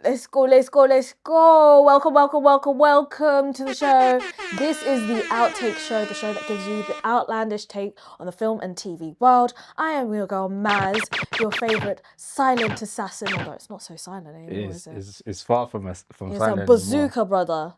Let's go, let's go, let's go. Welcome, welcome, welcome, welcome to the show. This is the Outtake Show, the show that gives you the outlandish take on the film and TV world. I am your girl, Maz, your favourite silent assassin, although it's not so silent anymore, is it? It's far from It's silent a bazooka, anymore. brother.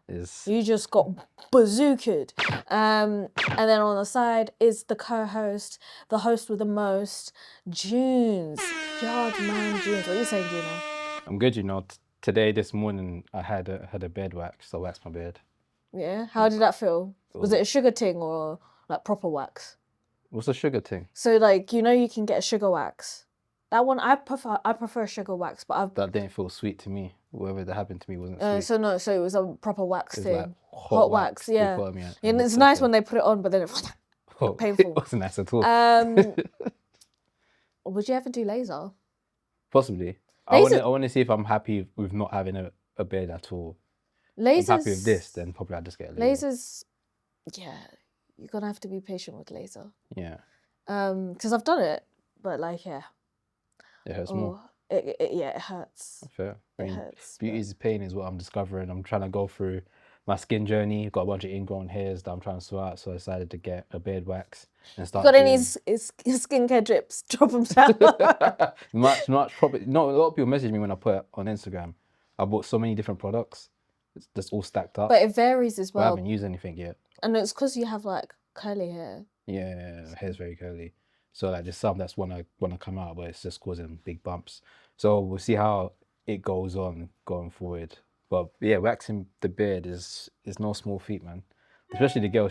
You just got bazookaed. And then on the side is the co-host, the host with the most, Junes. Yardman Junes. What are you saying, Juno? I'm good, you know. Today, this morning, I had a beard wax, so I waxed my beard. Yeah? How did that feel? Was it a sugar ting or like proper wax? What's a sugar ting? So like, you know, you can get a sugar wax. That one, I prefer sugar wax, but that didn't feel sweet to me. Whatever that happened to me wasn't sweet. So it was a proper wax thing. Like hot wax, yeah. And it's nice when they put it on, but then it's painful. It wasn't nice at all. Would you ever do laser? Possibly. I want to see if I'm happy with not having a beard at all. Lasers, if I'm happy with this, then probably I'll just get a laser. Lasers, yeah, you're gonna have to be patient with laser. Yeah. Because I've done it, but like, yeah. It hurts more. It hurts. Fair. It hurts. Beauty's pain is what I'm discovering. I'm trying to go through my skin journey. Got a bunch of ingrown hairs that I'm trying to sort out, so I decided to get a beard wax and start. Got any skincare drips? Drop them down. Much probably. No, a lot of people message me when I put it on Instagram. I bought so many different products. It's just all stacked up. But it varies as well. I haven't used anything yet. And it's because you have like curly hair. Yeah, hair's very curly. So like there's some that's wanna come out, but it's just causing big bumps. So we'll see how it goes on going forward. But yeah, waxing the beard is no small feat, man. Especially the girl.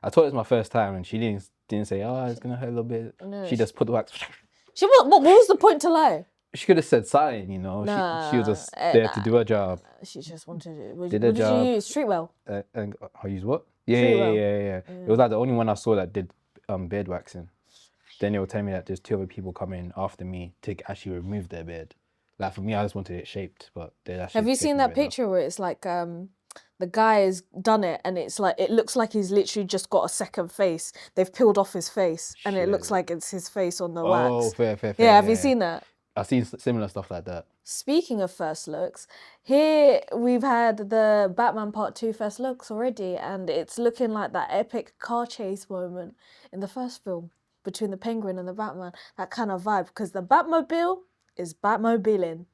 I thought it was my first time, and she didn't say, "Oh, it's gonna hurt a little bit." No, she just put the wax. What was the point to lie? She could have said something, you know. She was just there to do her job. She just wanted to. What did you use? Treatwell. And I use what? Yeah. It was like the only one I saw that did beard waxing. Then they were telling me that there's 2 other people coming after me to actually remove their beard. Like for me, I just wanted it shaped, but they actually. Have you seen that picture where it's like the guy has done it and it's like it looks like he's literally just got a second face. They've peeled off his face and it looks like it's his face on the wax. Oh, fair. Yeah, have you seen that? I've seen similar stuff like that. Speaking of first looks, here we've had the Batman Part 2 first looks already, and it's looking like that epic car chase moment in the first film between the Penguin and the Batman. That kind of vibe, because the Batmobile is Batmobiling.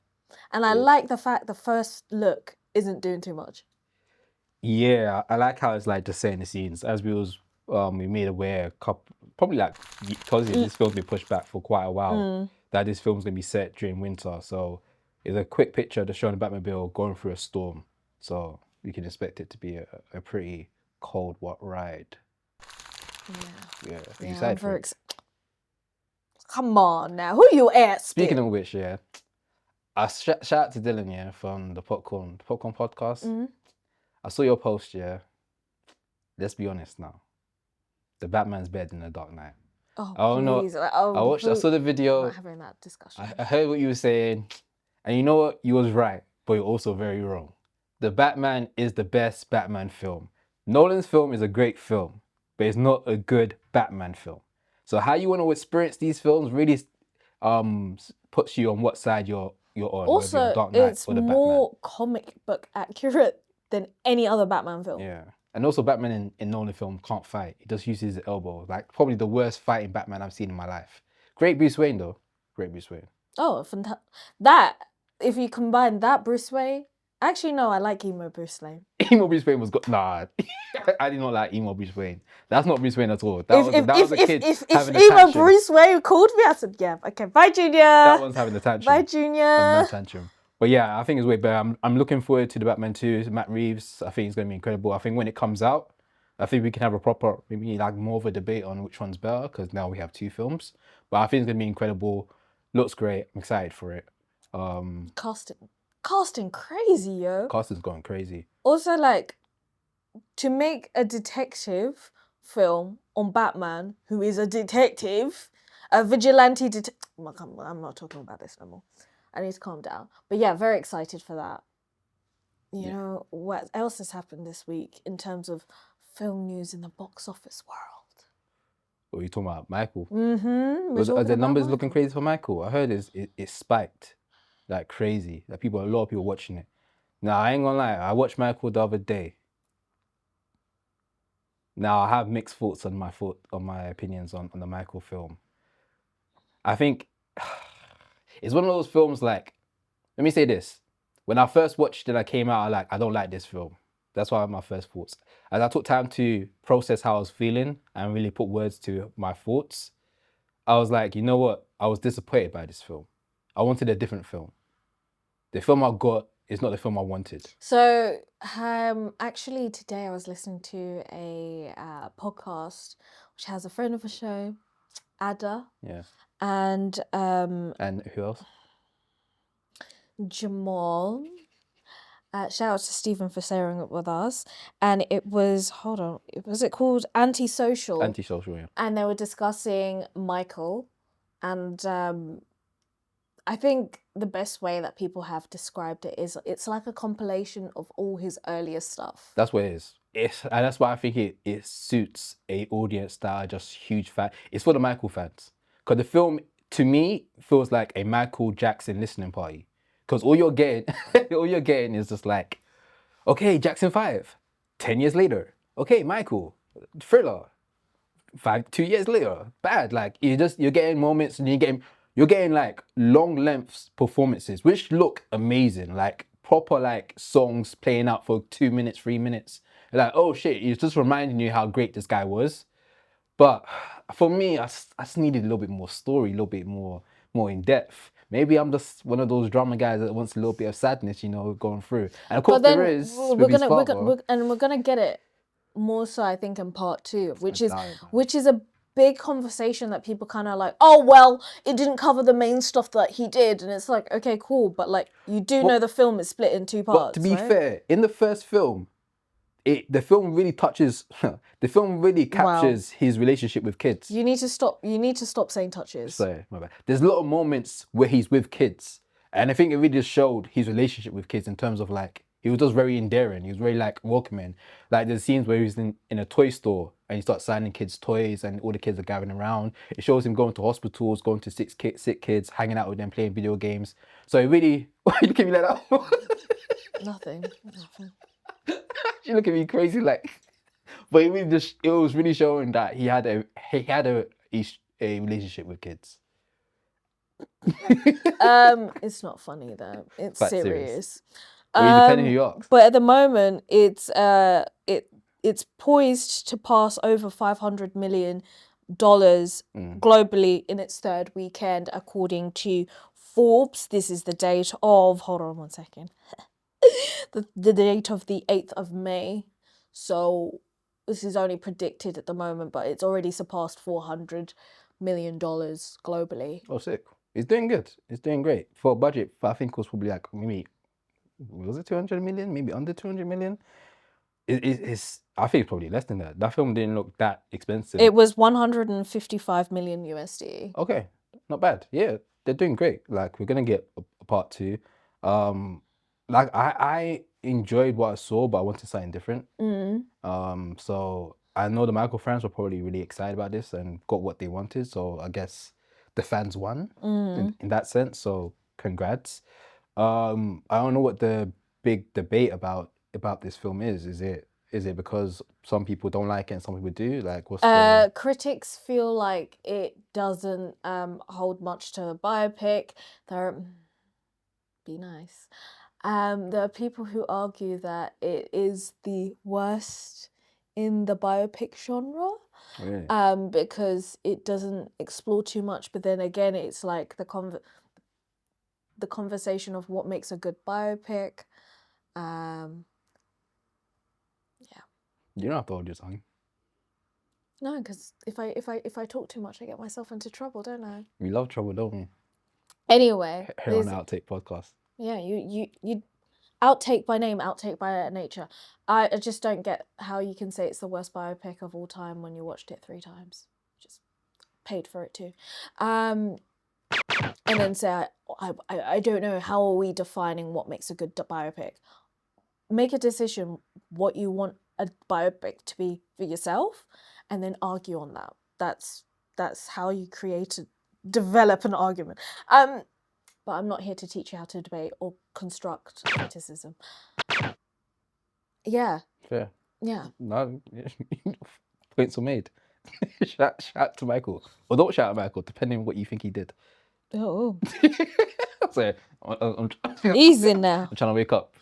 And I like the fact the first look isn't doing too much. Yeah, I like how it's like just setting the scenes. As we made aware, probably like because this film's been pushed back for quite a while, that this film's gonna be set during winter. So it's a quick picture just showing the Batmobile going through a storm. So we can expect it to be a pretty cold, wet ride. Yeah. Are you excited for it? Come on now, who you asking? Speaking of which, yeah, I shout out to Dylan, from the Popcorn podcast. I saw your post, Let's be honest now. The Batman's better than the Dark Knight. Oh, please. I saw the video. I'm not having that discussion. I heard what you were saying, and you know what? You was right, but you're also very wrong. The Batman is the best Batman film. Nolan's film is a great film, but it's not a good Batman film. So how you want to experience these films really puts you on what side you're on. Also, Dark Knight it's or the more Batman. comic book accurate than any other Batman film. Yeah. And also Batman in Nolan film can't fight. He just uses his elbow. Like probably the worst fighting Batman I've seen in my life. Great Bruce Wayne though. Great Bruce Wayne. Oh, fantastic. That, if you combine that Bruce Wayne, actually no, I like emo Bruce Wayne. Emo Bruce Wayne was good. Nah, I did not like emo Bruce Wayne. That's not Bruce Wayne at all. That was a kid having a emo tantrum. Bruce Wayne called me, I said, yeah, okay, bye Junior. That one's having a tantrum. Bye Junior. Tantrum. But yeah, I think it's way better. I'm looking forward to the Batman 2, Matt Reeves. I think it's going to be incredible. I think when it comes out, I think we can have a proper, maybe like more of a debate on which one's better, because now we have 2 films. But I think it's going to be incredible. Looks great. I'm excited for it. Casting crazy, yo. Casting's going crazy. Also, like, to make a detective film on Batman, who is a detective, a vigilante detective. I'm not talking about this no more. I need to calm down. But yeah, very excited for that. You know, what else has happened this week in terms of film news in the box office world? What are you talking about? Michael? Mm-hmm. Are the numbers looking crazy for Michael? I heard it spiked. like crazy. Like a lot of people watching it. Now I ain't gonna lie, I watched Michael the other day. Now I have mixed thoughts on my opinions on the Michael film. I think it's one of those films like, let me say this. When I first watched it, I came out, I don't like this film. That's why my first thoughts. As I took time to process how I was feeling and really put words to my thoughts, I was like, you know what? I was disappointed by this film. I wanted a different film. The film I got is not the film I wanted. So, actually, today I was listening to a podcast which has a friend of the show, Ada. Yeah. And who else? Jamal. Shout out to Stephen for sharing it with us. And it was, was it called Antisocial? Antisocial, yeah. And they were discussing Michael. And I think the best way that people have described it is it's like a compilation of all his earlier stuff. That's what it is. And that's why I think it suits a audience that are just huge fans. It's for the Michael fans. Because the film, to me, feels like a Michael Jackson listening party. Because all you're getting is just like, okay, Jackson 5, 10 years later. Okay, Michael, Thriller, 2 years later. Bad. Like you're getting moments and you're getting like long lengths performances, which look amazing. Like proper like songs playing out for 2 minutes, 3 minutes. Like, oh shit, it's just reminding you how great this guy was. But for me, I just needed a little bit more story, a little bit more in depth. Maybe I'm just one of those drama guys that wants a little bit of sadness, going through. And of course, there is. We're gonna get it more so, I think, in part 2, which is a big conversation that people kind of like, oh well, it didn't cover the main stuff that he did, and it's like, okay, cool, but like you know the film is split in 2 parts. But to be fair, in the first film, the film really captures his relationship with kids. You need to stop saying touches. Sorry, my bad. There's a lot of moments where he's with kids, and I think it really just showed his relationship with kids in terms of like, he was just very endearing. He was very like welcoming. Like there's scenes where he's in a toy store and he starts signing kids' toys and all the kids are gathering around. It shows him going to hospitals, going to sick kids, hanging out with them, playing video games. So it really, why you look at me like that? Nothing. You look at me crazy like, but it was really showing that he had a relationship with kids. It's not funny though. It's serious. Well, depending who you ask. But at the moment, it's poised to pass over $500 million globally in its 3rd weekend, according to Forbes. This is the date of, hold on one second, the date of the 8th of May. So this is only predicted at the moment, but it's already surpassed $400 million globally. Oh, sick. It's doing good. It's doing great. For a budget, I think it was probably like, maybe, was it 200 million? Maybe under 200 million? It's I think it's probably less than that. That film didn't look that expensive. It was 155 million USD. Okay, not bad. Yeah, they're doing great. Like, we're gonna get a part 2. Like I enjoyed what I saw, but I wanted something different. So I know the Michael fans were probably really excited about this and got what they wanted. So I guess the fans won in that sense. So congrats. I don't know what the big debate about this film is. Is it because some people don't like it and some people do? Like, what's the... Critics feel like it doesn't hold much to the biopic. Be nice. There are people who argue that it is the worst in the biopic genre. Really? Because it doesn't explore too much. But then again, it's like the conversation of what makes a good biopic. Yeah. You don't have to hold your tongue. No, because if I talk too much, I get myself into trouble, don't I? We love trouble, don't we? Anyway, here on the Outtake podcast. Yeah, you outtake by name, outtake by nature. I just don't get how you can say it's the worst biopic of all time when you watched it 3 times. Just paid for it too. And then say, I don't know, how are we defining what makes a good biopic? Make a decision what you want a biopic to be for yourself, and then argue on that. That's how you develop an argument. but I'm not here to teach you how to debate or construct criticism. Yeah. Fair. Yeah. No, points are made. shout to Michael. Or don't shout at Michael, depending on what you think he did. Oh. So, I'm Easy now. trying to wake up.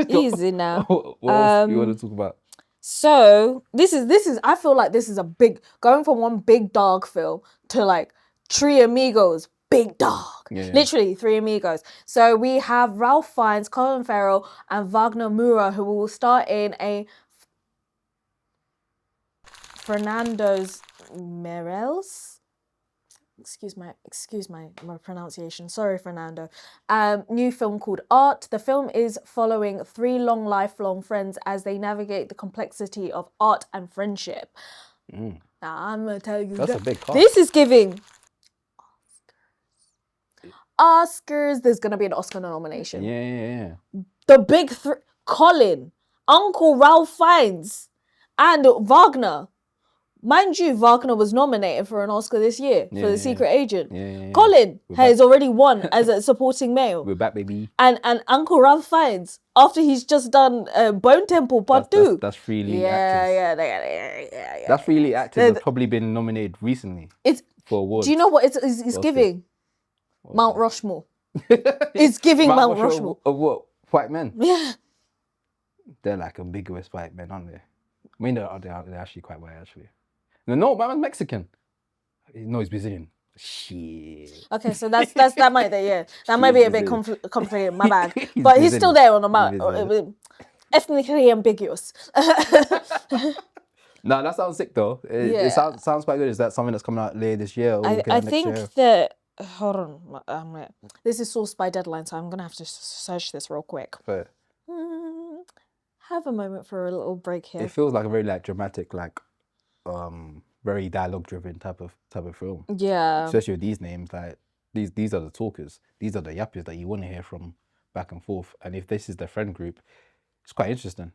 Easy now. What else do you want to talk about? So this is I feel like this is a big, going from one big dog film to like Three Amigos, big dog. Yeah. Literally Three Amigos. So we have Ralph Fiennes, Colin Farrell, and Wagner Moura, who will star in a Fernando's Meirelles. Excuse my pronunciation. Sorry, Fernando. New film called Art. The film is following three lifelong friends as they navigate the complexity of art and friendship. Now I'm gonna tell you, That's a big cast. this is giving Oscars. There's gonna be an Oscar nomination. Yeah. The big three: Colin, Uncle Ralph Fiennes, and Wagner. Mind you, Wagner was nominated for an Oscar this year for The Secret Agent. Yeah. Colin has already won as a supporting male. We're back, baby. And Uncle Ralph Fiennes, after he's just done Bone Temple Part 2. That's three lead actors. Yeah. That's three lead actors have probably been nominated recently for awards. Do you know what it's giving? Mount Rushmore. It's giving Mount Rushmore. Of what? White men? Yeah. They're like ambiguous white men, aren't they? I mean, they're actually quite white, actually. No, Batman's Mexican. No, he's Brazilian. Shit. Okay, so that might that might be a bit complicated. My bad, but he's still Brazilian. there on the map. Ethnically ambiguous. No, that sounds sick though. It sounds quite good. Is that something that's coming out later this year? Or I think that. Hold on. This is sourced by Deadline, so I'm gonna have to search this real quick. Fair. Have a moment for a little break here. It feels like a very like dramatic, like very dialogue driven type of film. Yeah. Especially with these names, like these are the talkers. These are the yappies that you want to hear from back and forth. And if this is the friend group, it's quite interesting.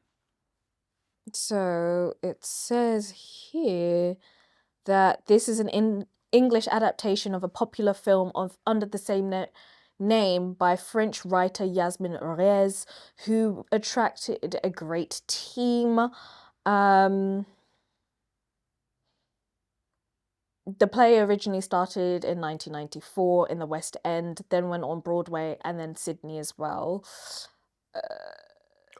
So it says here that this is an English adaptation of a popular film under the same name by French writer Yasmine Reyes, who attracted a great team. The play originally started in 1994 in the West End, then went on Broadway and then Sydney as well.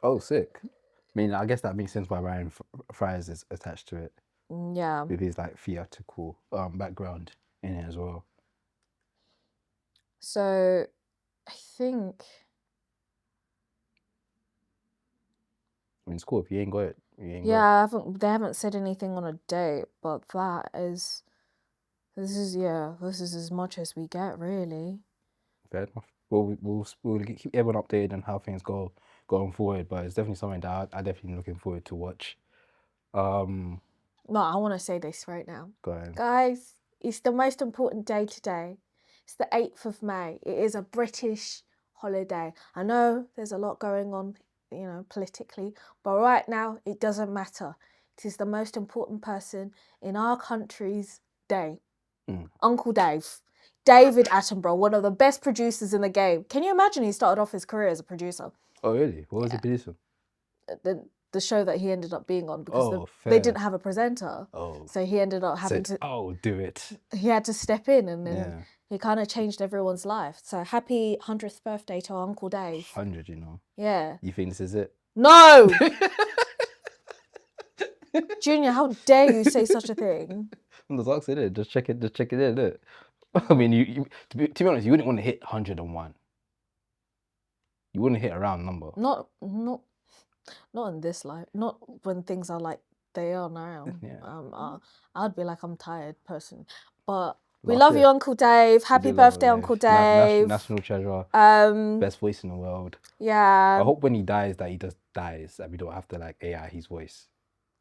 Oh, sick. I mean, I guess that makes sense why Ryan Fries is attached to it. Yeah. With his like theatrical background in it as well. So, I think. I mean, it's cool if you ain't got it. They haven't said anything on a date, but this is as much as we get, really. Fair enough. We'll keep everyone updated on how things go going forward, but it's definitely something that I definitely looking forward to watch. No, I want to say this right now. Go ahead. Guys, it's the most important day today. It's the 8th of May. It is a British holiday. I know there's a lot going on, politically, but right now it doesn't matter. It is the most important person in our country's day. Uncle Dave. David Attenborough, one of the best producers in the game. Can you imagine he started off his career as a producer? Oh, really? What was he producing? The show that he ended up being on, because they didn't have a presenter. Oh. So he ended up having to... Oh, do it. He had to step in, and then he kind of changed everyone's life. So happy 100th birthday to Uncle Dave. 100, you know. Yeah. You think this is it? No! Junior, how dare you say such a thing? I'm just asking it. Just check it in, innit? I mean, you to be honest, you wouldn't want to hit 101. You wouldn't hit a round number. Not in this life. Not when things are like they are now. Yeah. I'd be like, I'm tired person. But we love you, Uncle Dave. Happy birthday, Uncle Dave. National treasure. Best voice in the world. Yeah. I hope when he dies that he just dies and we don't have to like AI his voice.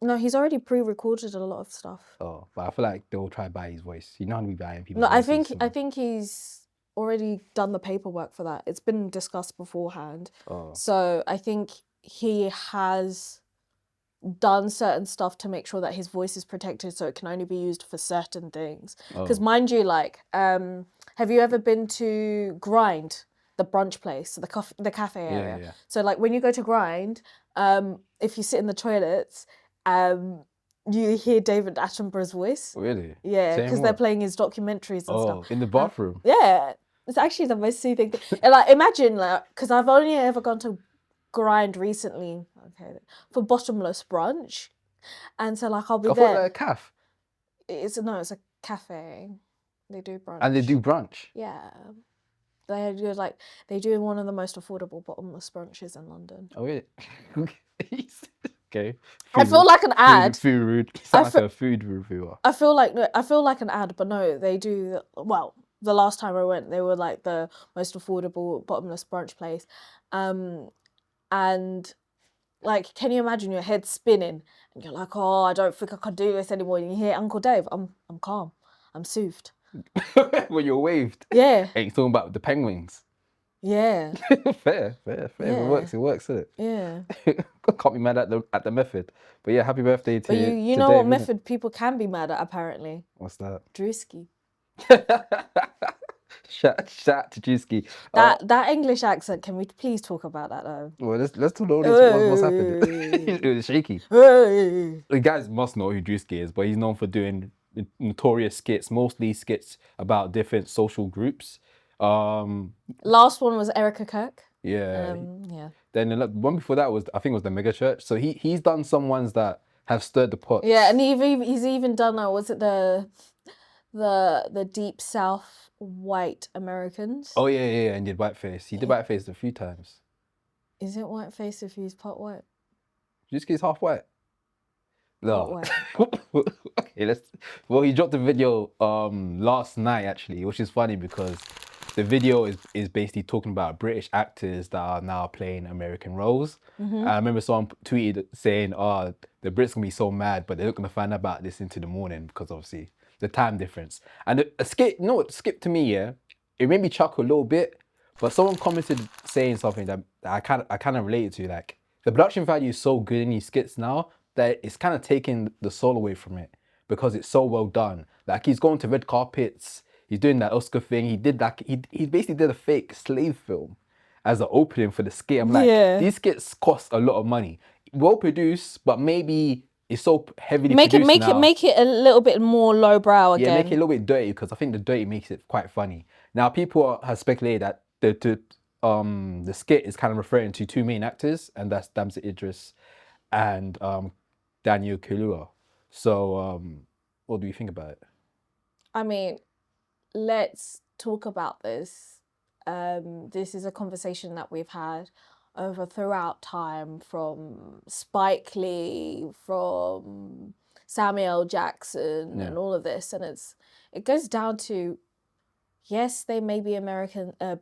No, he's already pre-recorded a lot of stuff. Oh, but I feel like they'll try to buy his voice. You know how we buying people. No, I think he's already done the paperwork for that. It's been discussed beforehand. Oh. So I think he has done certain stuff to make sure that his voice is protected, so it can only be used for certain things. Because mind you, like, have you ever been to Grind? the brunch place, so the cafe area. yeah. So like when you go to grind, if you sit in the toilets, you hear David Attenborough's voice. Really? Yeah, Saying because they're what? playing his documentaries and stuff. Oh, in the bathroom. Yeah, it's actually the most soothing thing. And like, imagine, like, because I've only ever gone to grind recently, okay, for bottomless brunch, and so like I'll be I thought there. like a calf. It's a cafe. They do brunch. And they do brunch. Yeah, they do one of the most affordable bottomless brunches in London. Oh really? Okay. I feel like an ad. Food rude. You sound like a food reviewer. I feel like an ad, but no, they do. Well, the last time I went, they were like the most affordable bottomless brunch place, and like, can you imagine your head spinning and you're like, oh, I don't think I can do this anymore. And you hear Uncle Dave, I'm calm, I'm soothed. When you're waved. Yeah. Ain't talking about the penguins. Yeah. Fair. Yeah. It works, isn't it? Yeah. Can't be mad at the method. But yeah, happy birthday to But you know Dave, what innit? method people can be mad at, apparently? What's that? Druski. Shout to Druski. That English accent, can we please talk about that though? Well, let's talk about this. What's happened? It was shaky. Hey. The guys must know who Druski is, but he's known for doing notorious skits, mostly skits about different social groups. Last one was Erica Kirk. Yeah. Yeah. Then the one before that was, I think, it was the Mega Church. So he's done some ones that have stirred the pot. Yeah, and he's even done was it the Deep South white Americans? Oh yeah, and did Whiteface. He did Whiteface a few times. Is it whiteface if he's part white? Druski's half white. No. Part white. Okay, well, he dropped a video last night actually, which is funny because the video is basically talking about British actors that are now playing American roles. I remember someone tweeted saying, "Oh, the Brits gonna be so mad, but they're not gonna find out about this into the morning because obviously the time difference." And a skit, skip to me, yeah, it made me chuckle a little bit. But someone commented saying something that I kind of related to, like the production value is so good in these skits now that it's kind of taking the soul away from it because it's so well done. Like he's going to red carpets, he's doing that Oscar thing. He did that. He basically did a fake slave film as an opening for the skit. I'm like, these skits cost a lot of money, well produced, but maybe it's so heavily produced now. Make it a little bit more lowbrow again. Yeah, make it a little bit dirty because I think the dirty makes it quite funny. Now people have speculated that the skit is kind of referring to two main actors, and that's Damson Idris and Daniel Kaluuya. So what do you think about it? I mean, let's talk about this. This is a conversation that we've had throughout time, from Spike Lee, from Samuel Jackson, and all of this, and it goes down to, yes, they may be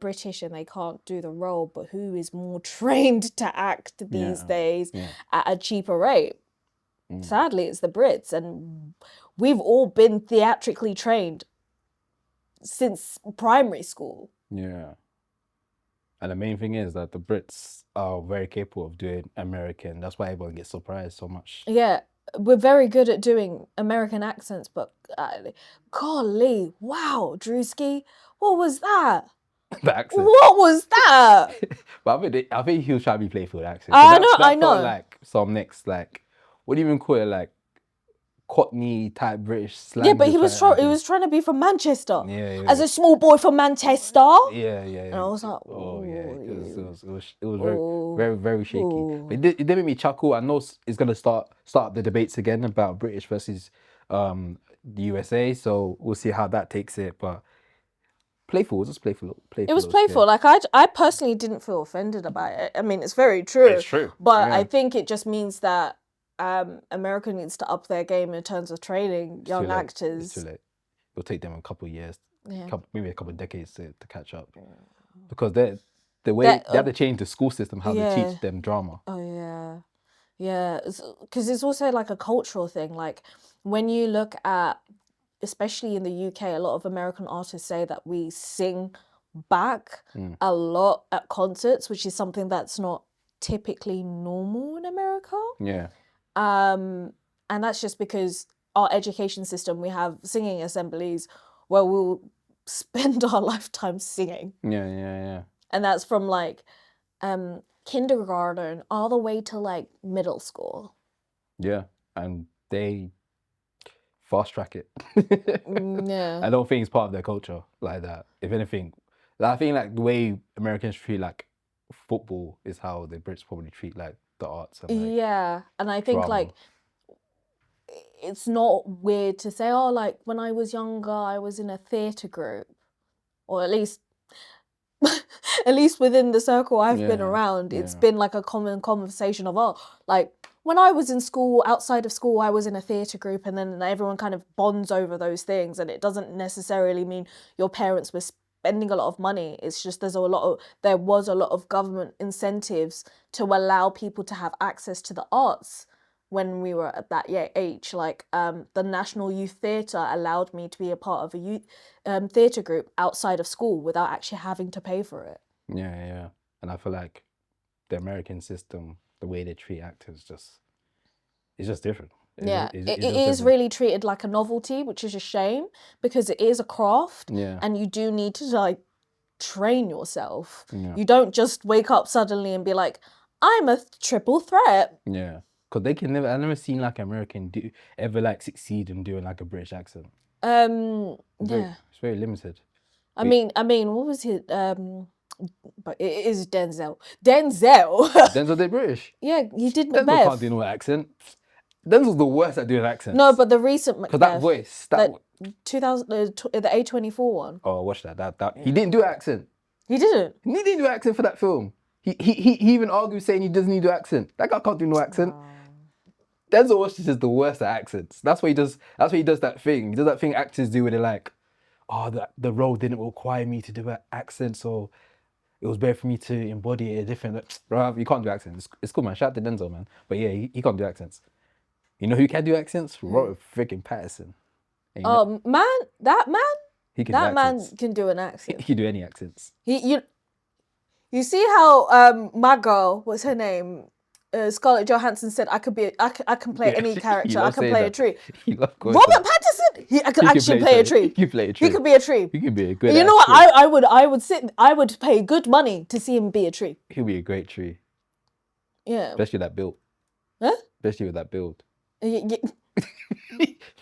British, and they can't do the role, but who is more trained to act these days at a cheaper rate? Sadly, it's the Brits, and we've all been theatrically trained since primary school. Yeah. And the main thing is that the Brits are very capable of doing American. That's why everyone gets surprised so much. Yeah, we're very good at doing American accents, but golly, wow, Druski, what was that? The accent. What was that? But I think he was trying to be playful with accent. I know. Felt like some next, like, what do you even call it, like Cockney type British slang. Yeah, but he was trying to be from Manchester. Yeah. As a small boy from Manchester. Yeah. And I was like, oh yeah, it was very, very shaky. But it did make me chuckle. I know it's gonna start the debates again about British versus the USA. So we'll see how that takes it. But playful, it was just playful. It was playful. Like I personally didn't feel offended about it. I mean, it's very true. It's true. But I think it just means that America needs to up their game in terms of training young actors. It's too late. It'll take them a couple of years, maybe a couple of decades to catch up, because they have to change the school system how they teach them drama. Oh yeah, because it's also like a cultural thing. Like when you look at, especially in the UK, a lot of American artists say that we sing back a lot at concerts, which is something that's not typically normal in America. Yeah. And that's just because our education system, we have singing assemblies where we'll spend our lifetime singing. Yeah. And that's from like kindergarten all the way to like middle school. Yeah, and they fast track it. Yeah. I don't think it's part of their culture like that. If anything, I think like the way Americans treat like football is how the Brits probably treat like the arts and like Yeah, and I think drama. like it's not weird to say, oh, like when I was younger, I was in a theatre group, or at least within the circle I've been around, it's been like a common conversation of, oh, like when I was in school, outside of school, I was in a theatre group, and then everyone kind of bonds over those things, and it doesn't necessarily mean your parents were spending a lot of money. It's just there was a lot of government incentives to allow people to have access to the arts when we were at that age. Like the National Youth Theatre allowed me to be a part of a youth theatre group outside of school without actually having to pay for it. Yeah. And I feel like the American system, the way they treat actors, it's just different. It is really treated like a novelty, which is a shame because it is a craft, and you do need to like train yourself. You don't just wake up suddenly and be like, I'm a triple threat. Yeah, because I've never seen like American ever like succeed in doing like a British accent. It's very limited. I mean, what was it? But it is Denzel. Denzel did British. Yeah, he did Denzel Macbeth. can't do no accent. Denzel's the worst at doing accents. No, but the recent Macbeth. Because that voice, the A24 one. Oh, watch that. He didn't do accent. He didn't. He didn't do accent for that film. He even argued saying he doesn't need to do accent. That guy can't do no accent. Denzel Washington is the worst at accents. That's why he does. That's why he does that thing. He does that thing actors do where they're like, oh, the role didn't require me to do an accent, so it was better for me to embody a different. Bro, you can't do accents. It's cool, man. Shout out to Denzel, man. But yeah, he can't do accents. You know who can do accents? Robert freaking Pattinson. Oh man, that man. He can. That man can do an accent. He can do any accents. You see how my girl, what's her name? Scarlett Johansson said, I can play any character. I can play a tree. Robert Pattinson, I can actually play a tree. He can play a tree. He could be a tree. He could be a good. You know what? I would pay good money to see him be a tree. He'll be a great tree. Yeah. Especially that build. Huh? Especially with that build. Yeah.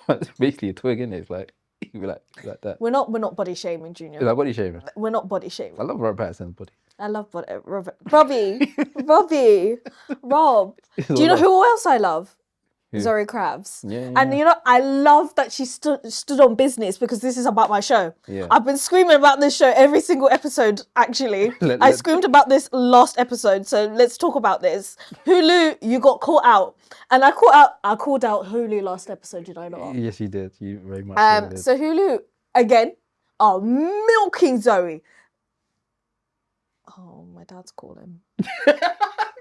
It's basically a twig, isn't it? It's like he'll be like that. We're not body shaming, Junior. Is that body shaming? We're not body shaming. I love Robert Pattinson's body. I love Robbie. Rob. Do you know who else I love? Who? Zoë Kravitz. Yeah. And you know, I love that she stood on business because this is about my show. Yeah. I've been screaming about this show every single episode, actually. I screamed about this last episode, so let's talk about this. Hulu, you got caught out. And I called out Hulu last episode, did I not? Yes, you did. You very much did. So Hulu, again, are milking Zoe. Oh, my dad's calling.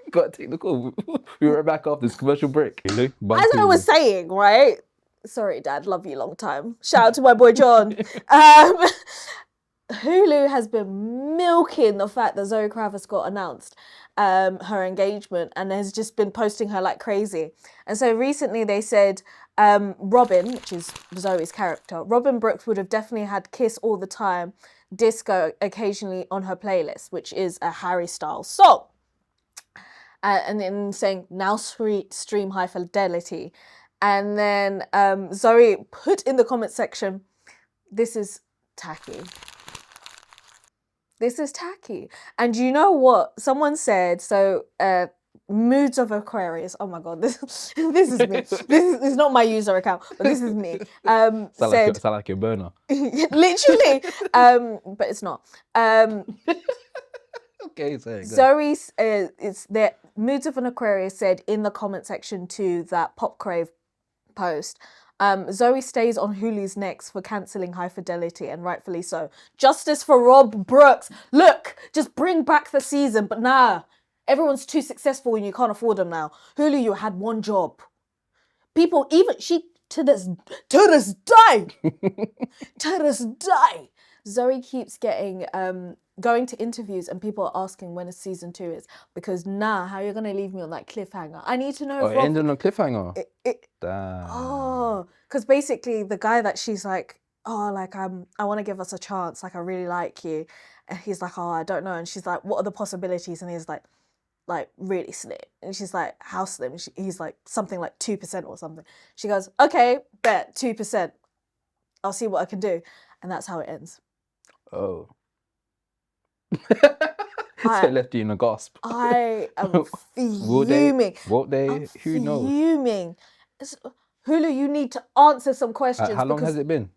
Got to take the call. We were back off this commercial break. As I was saying, right? Sorry, Dad. Love you long time. Shout out to my boy John. Hulu has been milking the fact that Zoë Kravitz got announced her engagement and has just been posting her like crazy. And so recently they said Robin, which is Zoe's character, Robin Brooks would have definitely had Kiss All the Time, Disco occasionally on her playlist, which is a Harry Styles song. And then saying, now stream High Fidelity. And then Zoe put in the comment section, this is tacky. This is tacky. And you know what? Someone said, so Moods of Aquarius. Oh my God, this is me. This is not my user account, but this is me. Sound like your burner. Literally. But it's not. Okay, sorry. Zoe's, it's that Moods of an Aquarius said in the comment section to that Pop Crave post, Zoe stays on Hulu's necks for cancelling High Fidelity, and rightfully so. Justice for Rob Brooks. Look, just bring back the season, but nah, everyone's too successful and you can't afford them now. Hulu, you had one job. People, even she, to this day, Zoe keeps getting going to interviews and people are asking when season 2 is, because how are you going to leave me on that cliffhanger? I need to know. Oh, it ended on a cliffhanger? Damn. Oh, because basically the guy that she's like, oh, like I want to give us a chance, like I really like you. And he's like, oh, I don't know. And she's like, what are the possibilities? And he's like really slim. And she's like, how slim? He's like, something like 2% or something. She goes, okay, bet 2%. I'll see what I can do. And that's how it ends. Oh. So it left you in a gasp. I am Will fuming. Won't they? I'm Who knows? fuming. Hulu, you need to answer some questions. How long has it been?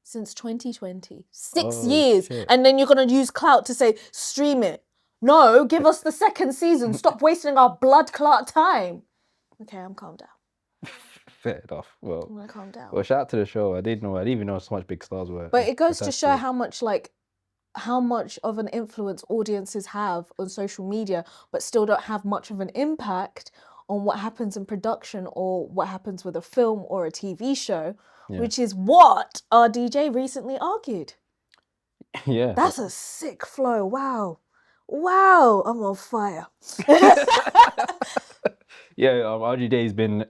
Since 2020. 6 Oh, years. shit. And then you're going to use clout to say, stream it. No, give us the second season. Stop wasting our blood clot time. Okay, I'm calmed down. Fair enough. Well, I'm going to calm down. Well, shout out to the show. I didn't even know so much big stars were. But it goes to attached show it. how much of an influence audiences have on social media, but still don't have much of an impact on what happens in production or what happens with a film or a TV show, which is what our DJ recently argued. Yeah. That's a sick flow. Wow. I'm on fire. Yeah, RGJ's been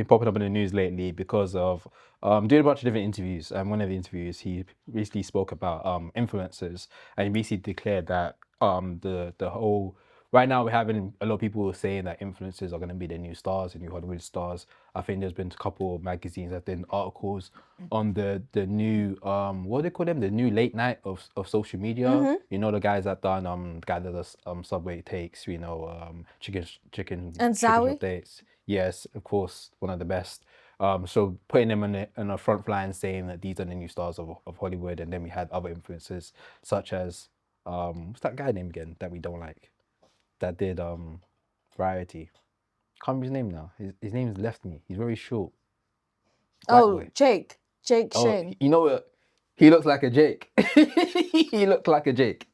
popping up in the news lately because of doing a bunch of different interviews. And one of the interviews, he recently spoke about influencers, and he basically declared that the whole right now we're having a lot of people saying that influencers are going to be the new stars, the new Hollywood stars. I think there's been a couple of magazines that did articles on the new what do they call them, the new late night of social media. You know, the guys that done the guy that does Subway takes, you know, chicken And Zoe? updates. Yes, of course, one of the best. So putting them in a front line, saying that these are the new stars of Hollywood. And then we had other influencers such as what's that guy name again that we don't like, that did Variety. Can't remember his name now. His name's left me. He's very short. White boy. Jake Shane. You know what? He looks like a Jake. He looks like a Jake.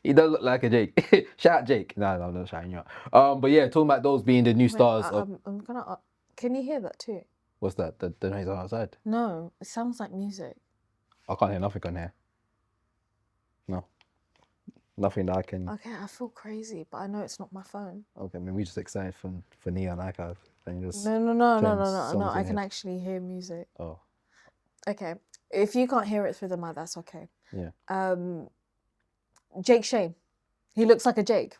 He does look like a Jake. Shout out Jake. No, I'm not shouting you out. But yeah, talking about those being the new stars. I'm gonna. Can you hear that too? What's that? The noise outside? No, it sounds like music. I can't hear nothing on here. No. Nothing that I can. Okay, I feel crazy, but I know it's not my phone. Okay, maybe we're just excited for Neon Archive and just. No. I can actually hear music. Oh. Okay, if you can't hear it through the mic, that's okay. Yeah. Jake Shane, he looks like a Jake.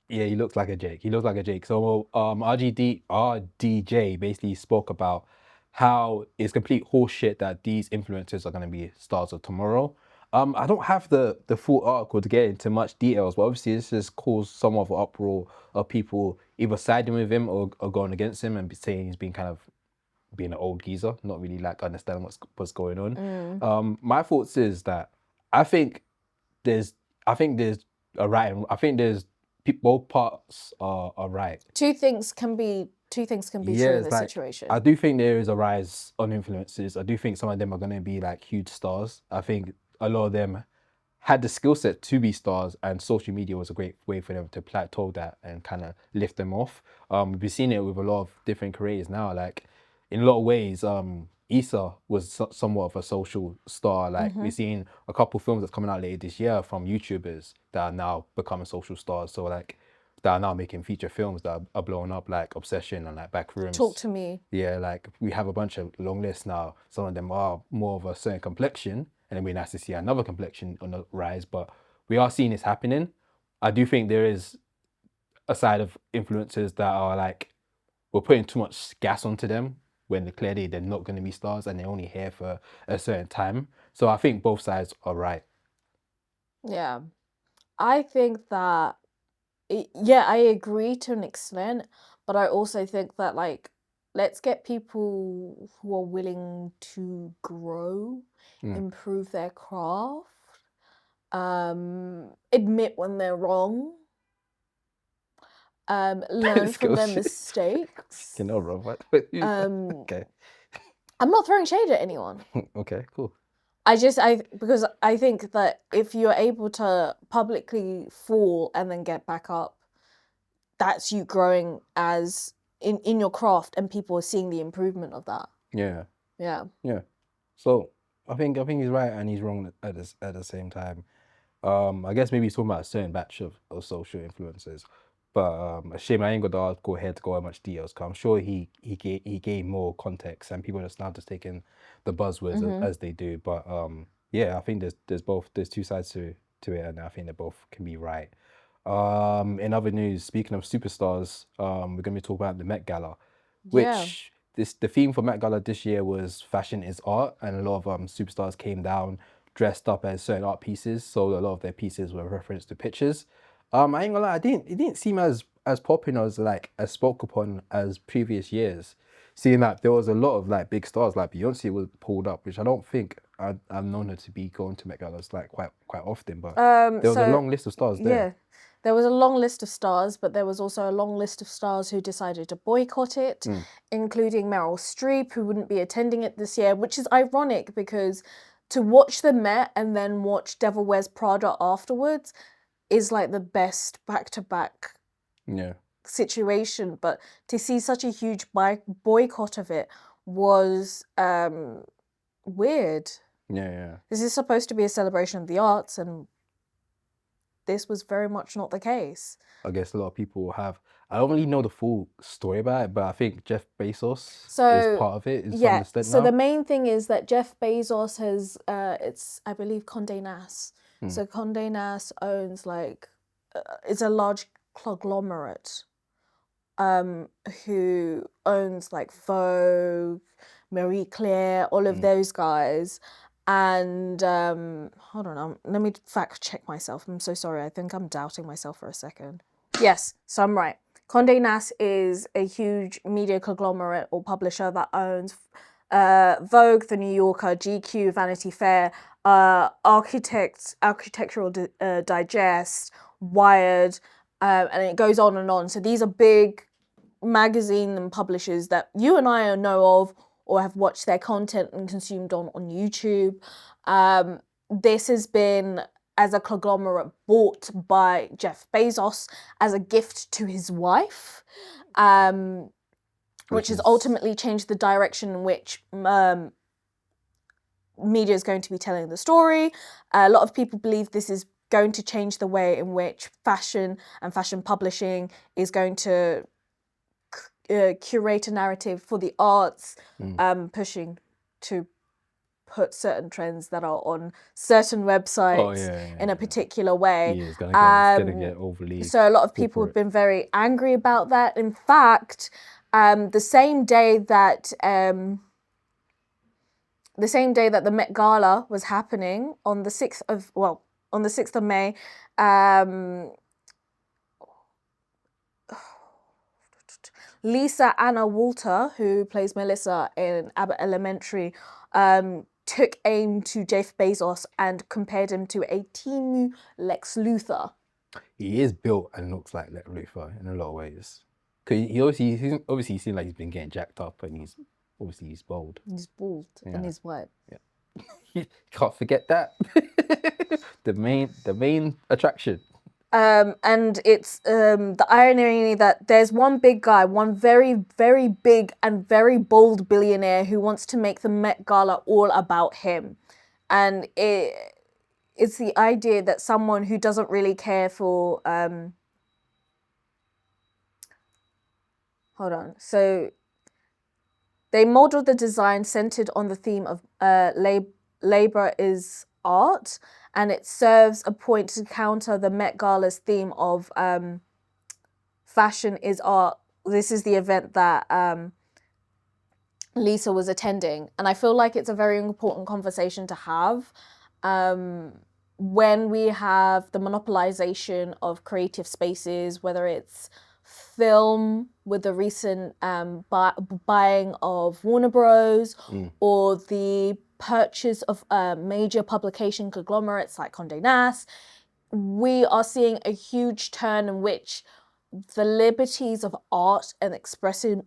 Yeah, he looks like a Jake. He looks like a Jake. So RDJ basically spoke about how it's complete horseshit that these influencers are going to be stars of tomorrow. I don't have the full article to get into much details, but obviously this has caused some of an uproar of people either siding with him or going against him and saying he's been kind of being an old geezer, not really like understanding what's going on. My thoughts is that I think there's a right and I think there's both parts are right. Two things can be true in this situation. I do think there is a rise on influencers. I do think some of them are going to be like huge stars. I think a lot of them had the skill set to be stars, and social media was a great way for them to plateau that and kind of lift them off. We've been seeing it with a lot of different creators now. Like in a lot of ways, Issa was somewhat of a social star. Like we're seeing a couple films that's coming out later this year from YouTubers that are now becoming social stars. So like that are now making feature films that are blowing up, like Obsession and like Backrooms. Talk to me. Yeah, like we have a bunch of long lists now. Some of them are more of a certain complexion, and then we're nice to see another complexion on the rise. But we are seeing this happening. I do think there is a side of influencers that are like, we're putting too much gas onto them when clearly they're not going to be stars and they're only here for a certain time. So I think both sides are right. Yeah. I think that, I agree to an extent, but I also think that, like, let's get people who are willing to grow, improve their craft, admit when they're wrong, learn from their mistakes. You know, Rob, what? Okay. I'm not throwing shade at anyone. Okay, cool. Because I think that if you're able to publicly fall and then get back up, that's you growing as in your craft, and people are seeing the improvement of that. Yeah. Yeah. Yeah. So I think he's right and he's wrong at the same time. I guess maybe he's talking about a certain batch of social influencers. But a shame I ain't got the article here to go into much details, because I'm sure he gave more context and people are just now just taking the buzzwords as they do. But yeah, I think there's two sides to to it, and I think they both can be right. In other news, speaking of superstars, we're going to be talking about the Met Gala, which the theme for Met Gala this year was fashion is art, and a lot of superstars came down dressed up as certain art pieces. So a lot of their pieces were referenced to pictures. I ain't gonna lie, it didn't seem as popular as spoke upon as previous years. Seeing that there was a lot of like big stars, like Beyonce was pulled up, which I don't think I've known her to be going to Met Galas like quite often, but there was a long list of stars there. Yeah, there was a long list of stars, but there was also a long list of stars who decided to boycott it, including Meryl Streep, who wouldn't be attending it this year, which is ironic because to watch the Met and then watch Devil Wears Prada afterwards is like the best back-to-back situation, but to see such a huge boycott of it was weird. Yeah. This is supposed to be a celebration of the arts, and this was very much not the case. I guess a lot of people have. I don't really know the full story about it, but I think Jeff Bezos is part of it. So the main thing is that Jeff Bezos has, it's I believe Condé Nast. So Condé Nast owns like, it's a large conglomerate, who owns like Vogue, Marie Claire, all of those guys. And hold on, let me fact check myself. I'm so sorry. I think I'm doubting myself for a second. Yes, so I'm right. Condé Nast is a huge media conglomerate or publisher that owns Vogue, The New Yorker, GQ, Vanity Fair, Architectural Digest, Wired, and it goes on and on. So these are big magazine and publishers that you and I know of or have watched their content and consumed on YouTube. This has been, as a conglomerate, bought by Jeff Bezos as a gift to his wife, which has ultimately changed the direction in which media is going to be telling the story. A lot of people believe this is going to change the way in which fashion and fashion publishing is going to curate a narrative for the arts, pushing to put certain trends that are on certain websites in a particular way. Yeah, it's gonna get overly. So a lot of people have been very angry about that. In fact, the same day that the Met Gala was happening on the 6th of May, Lisa Anna Walter, who plays Melissa in Abbott Elementary, took aim to Jeff Bezos and compared him to a Timu Lex Luthor. He is built and looks like Lex Luthor in a lot of ways. Cause he obviously seems like he's been getting jacked up, and he's bald. He's bald and he's white. Yeah, you can't forget that. the main attraction. And it's the irony that there's one big guy, one very, very big and very bold billionaire who wants to make the Met Gala all about him. And it's the idea that someone who doesn't really care for... hold on. So they modeled the design centered on the theme of labor is art, and it serves a point to counter the Met Gala's theme of fashion is art. This is the event that Lisa was attending, and I feel like it's a very important conversation to have when we have the monopolization of creative spaces, whether it's film with the recent buying of Warner Bros. Or the purchase of major publication conglomerates like Condé Nast. We are seeing a huge turn in which the liberties of art and expression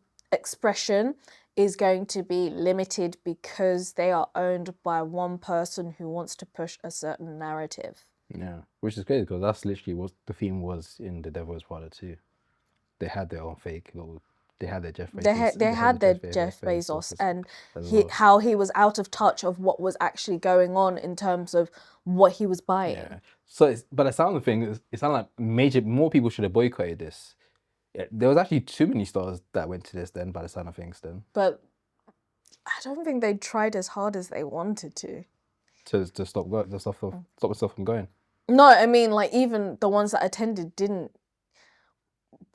is going to be limited because they are owned by one person who wants to push a certain narrative. Yeah, which is crazy because that's literally what the theme was in The Devil Wears Prada too. They had their own fake little. They had their Jeff Bezos. They had their Jeff Bezos and how he was out of touch of what was actually going on in terms of what he was buying. Yeah. So, but the sound of the thing, it sounded like more people should have boycotted this. Yeah, there was actually too many stars that went to this then, by the sound of things then. But I don't think they tried as hard as they wanted to. To stop stuff from going. No, I mean, like, even the ones that attended didn't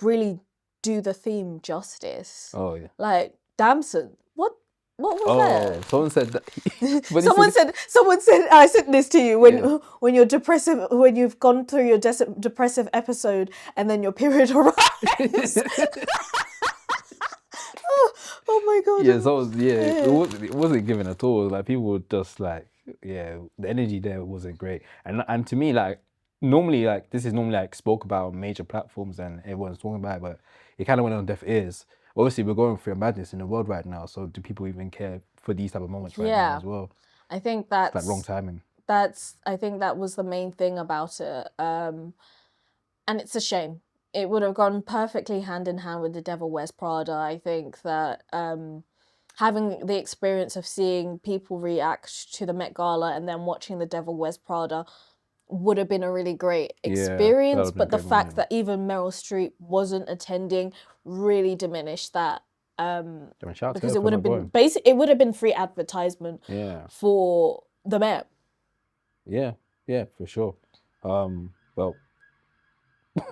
really do the theme justice. Oh yeah. Like, Damson, what was Oh, that? someone said that. When he Someone said, I sent this to you Yeah. when you're depressive, when you've gone through your depressive episode and then your period arrives. Oh my god. Yeah, so it wasn't given at all. Like people were just like, yeah, the energy there wasn't great. And to me, like normally, like this is normally like spoke about on major platforms and everyone's talking about it, but it kind of went on deaf ears. Obviously, we're going through a madness in the world right now, so do people even care for these type of moments right now as well? I think It's like wrong timing. I think that was the main thing about it. And it's a shame. It would have gone perfectly hand in hand with The Devil Wears Prada. I think that having the experience of seeing people react to the Met Gala and then watching The Devil Wears Prada would have been a really great experience. would've been a But the great fact moment. that even Meryl Streep wasn't attending really diminished that. I mean, shout out to Because her it for would not have been going. it would have been free advertisement Yeah. for the Met. Yeah, for sure. Well,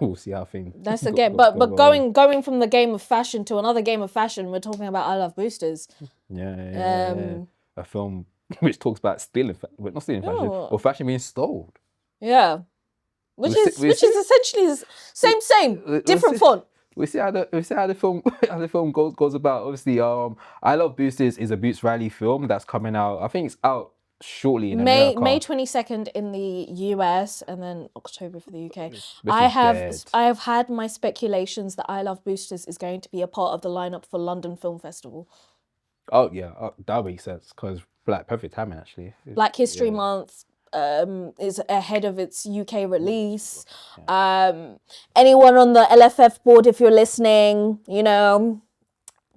we'll see how things. That's again, but going from the game of fashion to another game of fashion, we're talking about I Love Boosters. Yeah. A film which talks about stealing, but not stealing fashion, or fashion being stolen. Yeah, which is essentially same different font. We see how the film goes about. Obviously, I Love Boosters is a Boots Riley film that's coming out. I think it's out shortly in America. May 22nd in the US and then October for the UK. Which I is dead. have had my speculations that I Love Boosters is going to be a part of the lineup for London Film Festival. Oh yeah, that makes sense because like perfect timing actually. Black History Month is ahead of its UK release. Anyone on the LFF board, if you're listening, you know,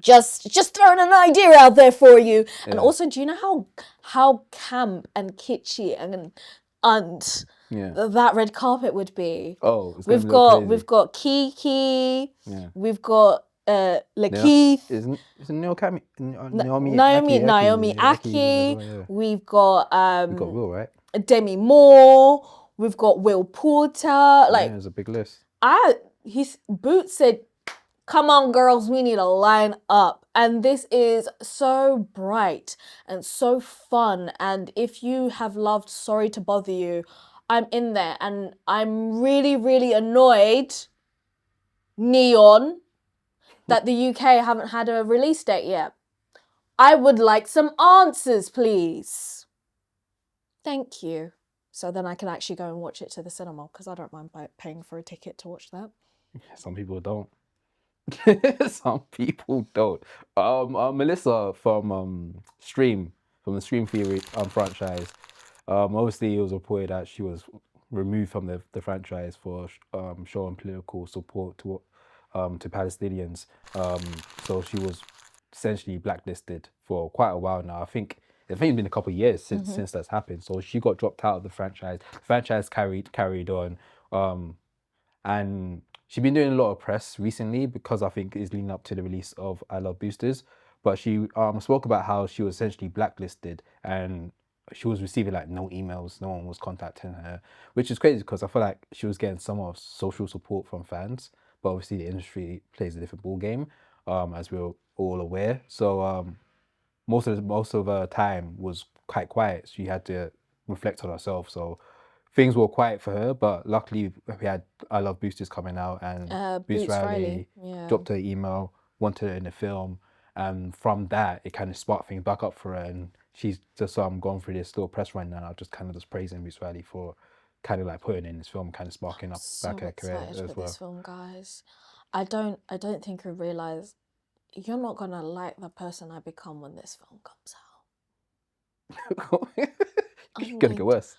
just throwing an idea out there for you. And also, do you know how camp and kitschy and that red carpet would be? Oh, it's we've got Kiki. Yeah. We've got Lakeith. Isn't Naomi Naomi Aki. Well, We've got Will, right? Demi Moore. We've got Will Porter. Like, there's a big list. Boots said, "Come on, girls, we need to line up." And this is so bright and so fun. And if you have loved Sorry to Bother You, I'm in there. And I'm really, really annoyed, Neon, that the UK haven't had a release date yet. I would like some answers, please. Thank you. So then I can actually go and watch it to the cinema, because I don't mind paying for a ticket to watch that. Some people don't. Some people don't. Melissa from the Stream Theory franchise. Obviously, it was reported that she was removed from the franchise for showing political support to Palestinians. So she was essentially blacklisted for quite a while now. I think it's been a couple of years since that's happened. So she got dropped out of the franchise. The franchise carried on, and she's been doing a lot of press recently because I think it's leading up to the release of I Love Boosters. But she spoke about how she was essentially blacklisted and she was receiving like no emails, no one was contacting her, which is crazy because I feel like she was getting some of social support from fans. But obviously the industry plays a different ball game, as we're all aware. So most of her time was quite quiet. She had to reflect on herself. So things were quiet for her, but luckily we had I Love Boosters coming out and Boots Riley dropped her email, wanted her in the film, and from that it kind of sparked things back up for her, and she's just going through this little press run now, just kind of just praising Boots Riley for kind of like putting in this film, kind of sparking up back her career as well. This film, guys. I don't think you realise you're not gonna like the person I become when this film comes out. It's gonna get worse.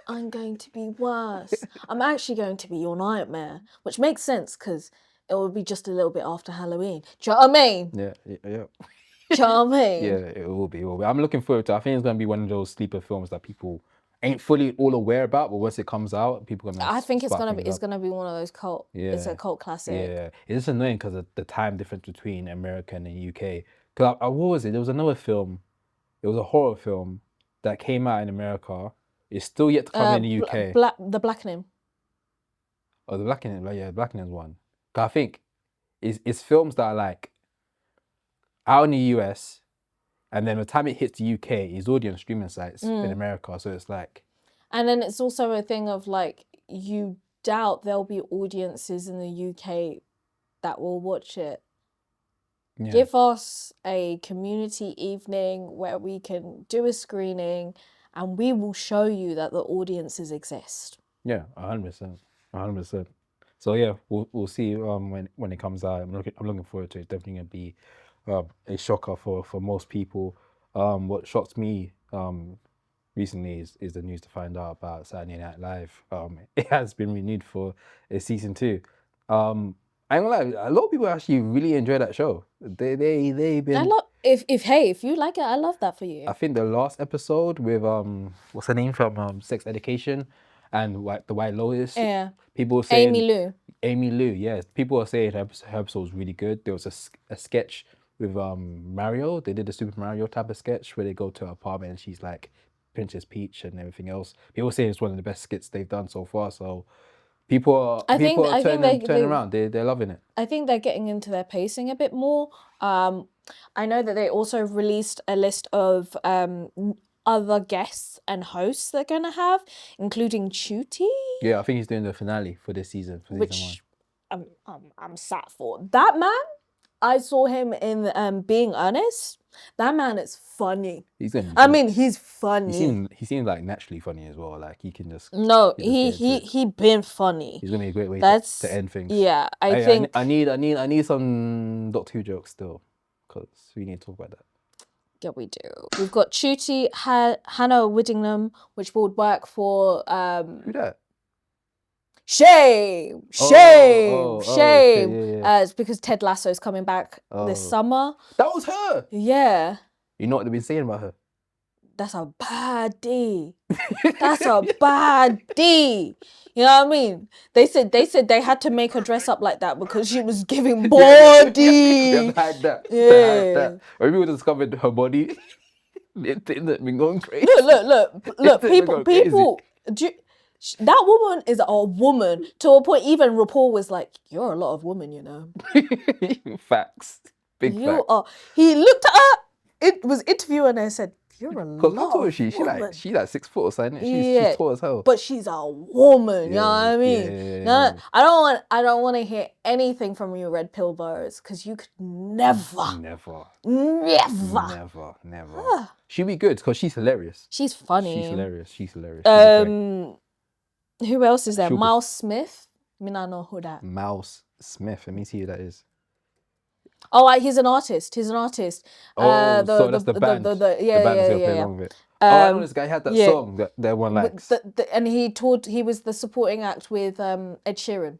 I'm going to be worse. I'm actually going to be your nightmare, which makes sense because it will be just a little bit after Halloween. Do you know what I mean? Yeah. Do you know what I mean? Yeah, it will be. I'm looking forward to it. I think it's going to be one of those sleeper films that people ain't fully all aware about, but once it comes out, people are going to I think it's gonna be one of those cult. Yeah. It's a cult classic. Yeah, it's just annoying because of the time difference between America and the UK. Because what was it? There was another film. It was a horror film that came out in America, It's still yet to come in the UK. The Blackening. Oh, the Blackening, yeah, the Blackening's one. 'Cause I think it's films that are like out in the US, and then by the time it hits the UK, it's already on streaming sites in America. So it's like, and then it's also a thing of like, you doubt there'll be audiences in the UK that will watch it. yeah. Give us a community evening where we can do a screening, and we will show you that the audiences exist. Yeah, 100%, 100%. So yeah, we'll see when it comes out. I'm looking forward to it. It's definitely gonna be a shocker for most people. What shocked me recently is the news to find out about Saturday Night Live. It has been renewed for a season 2. I ain't gonna lie, a lot of people actually really enjoy that show. They've been. If you like it, I love that for you. I think the last episode with what's her name from Sex Education and the White Lotus. Yeah. People saying Amy Lou. yes. People are saying her episode was really good. There was a sketch with Mario. They did a Super Mario type of sketch where they go to her apartment and she's like Princess Peach and everything else. People say it's one of the best skits they've done so far. So people are turning around. They're loving it. I think they're getting into their pacing a bit more. I know that they also released a list of other guests and hosts they're gonna have, including Chuti. Yeah, I think he's doing the finale for this season. Which I'm sad for. That man, I saw him in Being Honest. That man is funny. He's funny. He seems like naturally funny as well. Like he can just he been funny. He's gonna be a great way to end things. Yeah, I think I need some Doctor Who jokes still, because we need to talk about that. Yeah, we do. We've got Chuti, Hannah Whittingham, which would work for Who that? Shame. Yeah. It's because Ted Lasso's coming back this summer. That was her. Yeah. You know what they've been saying about her? That's a bad D. That's a bad D. You know what I mean? They said they had to make her dress up like that because she was giving body. They've had that. Yeah. When people discovered her body, they've been going crazy. Look. People. That woman is a woman to a point. Even RuPaul was like, "You're a lot of woman, you know." Facts. Big facts. He looked at her. It was interviewing her and said, "You're a lot." Because how tall is she? She like 6 foot or something. She's tall as hell. But she's a woman. You know what I mean? No, I don't want to hear anything from you, red pill bearers, because you could never. She'd be good because she's hilarious. She's funny. She's hilarious. Who else is there? Miles Smith. I mean, I know who that. Miles Smith. Let me see who that is. Oh, he's an artist. So that's the band. The band is gonna play along with it. I know this guy had that song that everyone likes. And he was the supporting act with Ed Sheeran.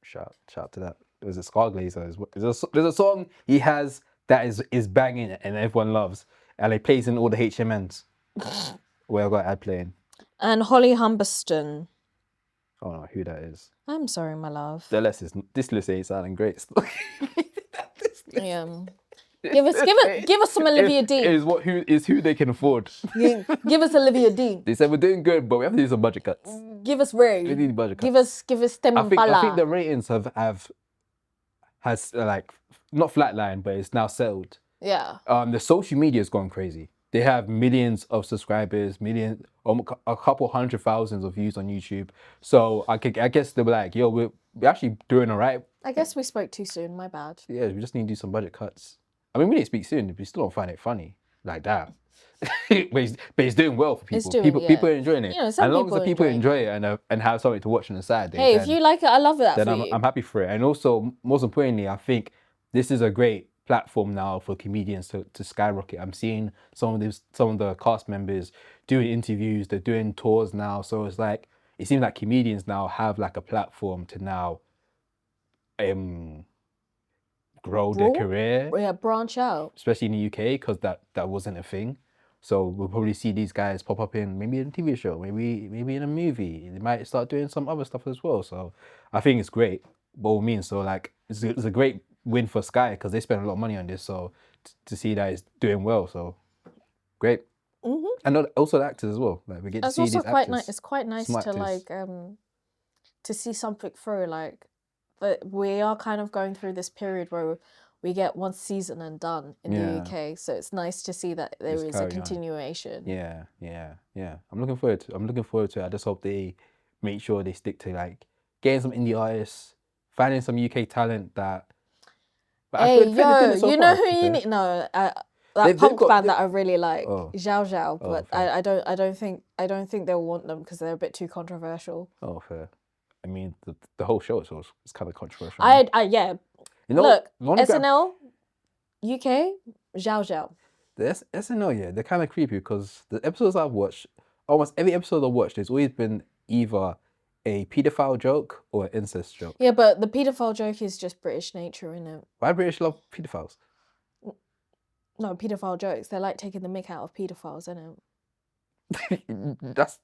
Shout to that. It was a Scarglazer. There's a song he has that is banging and everyone loves, and it plays in all the HMNs where I got ad playing. And Holly Humberston. I don't know who that is. I'm sorry, my love. This list ain't sounding great. Yeah. Give us some Olivia Dean. Who they can afford. Give us Olivia Dean. They said we're doing good, but we have to do some budget cuts. Give us Ray. We need budget cuts. Give us Tembala. I think the ratings has like not flatlined, but it's now settled. Yeah. The social media has gone crazy. They have millions of subscribers, a couple 100,000 of views on YouTube. So I guess they were like, yo, we're actually doing all right. I guess we spoke too soon, my bad. Yeah, we just need to do some budget cuts. I mean, we didn't speak soon, but we still don't find it funny like that. but it's doing well for people. People are enjoying it. As long as the people enjoy it and have something to watch on the side. If you like it, I love it. I'm happy for it. And also, most importantly, I think this is a great platform now for comedians to skyrocket. I'm seeing some of the cast members doing interviews. They're doing tours now. So it's like it seems like comedians now have like a platform to now grow their career. Yeah, branch out. Especially in the UK, because that wasn't a thing. So we'll probably see these guys pop up in maybe in a TV show, maybe in a movie. They might start doing some other stuff as well. So I think it's great, by all means. So like it's a great win for Sky because they spent a lot of money on this. So to see that it's doing well, so great. And also the actors as well. Like we get to It's see also these quite actors. nice. It's quite nice smart to actors. like to see something through. Like, but we are kind of going through this period where we get one season and done in the UK. So it's nice to see that there Just is a carry on. continuation. Yeah. I'm looking forward to it. I just hope they make sure they stick to like getting some indie artists, finding some UK talent that. But I Hey, feel they're doing yo, it so you far, know who to be you fair. need? No, that They've punk got- band they- that I really like, Oh. Zhao Zhao, but fair. I don't think they'll want them because they're a bit too controversial. Oh, fair. I mean, the whole show is kind of controversial. Yeah. You know, Look, the one grab- SNL, UK, Zhao Zhao. the SNL, yeah, they're kind of creepy because the episodes I've watched, almost every episode I've watched, there's always been either a paedophile joke or an incest joke. Yeah, but the paedophile joke is just British nature, innit? Why British love paedophiles? No, paedophile jokes. They're like taking the mick out of paedophiles, innit?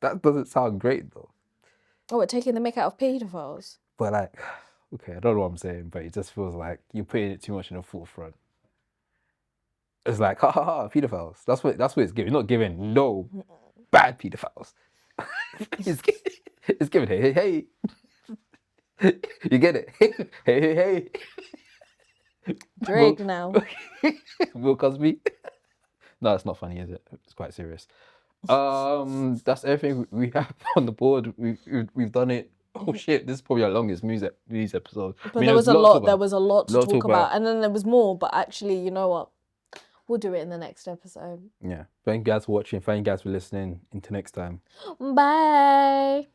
That doesn't sound great though. Oh, we're taking the mick out of paedophiles. But like, okay, I don't know what I'm saying, but it just feels like you're putting it too much in the forefront. It's like, ha ha ha, pedophiles. That's what it's giving. Not giving no bad pedophiles. it's giving hey hey hey. You get it? Hey hey hey. Drake now. Will Cosby. No, it's not funny, is it? It's quite serious. That's everything we have on the board. We've done it. Oh shit! This is probably our longest news episode. But there was a lot. There was a lot to talk about, and then there was more. But actually, you know what? We'll do it in the next episode. Yeah. Thank you guys for watching. Thank you guys for listening. Until next time. Bye.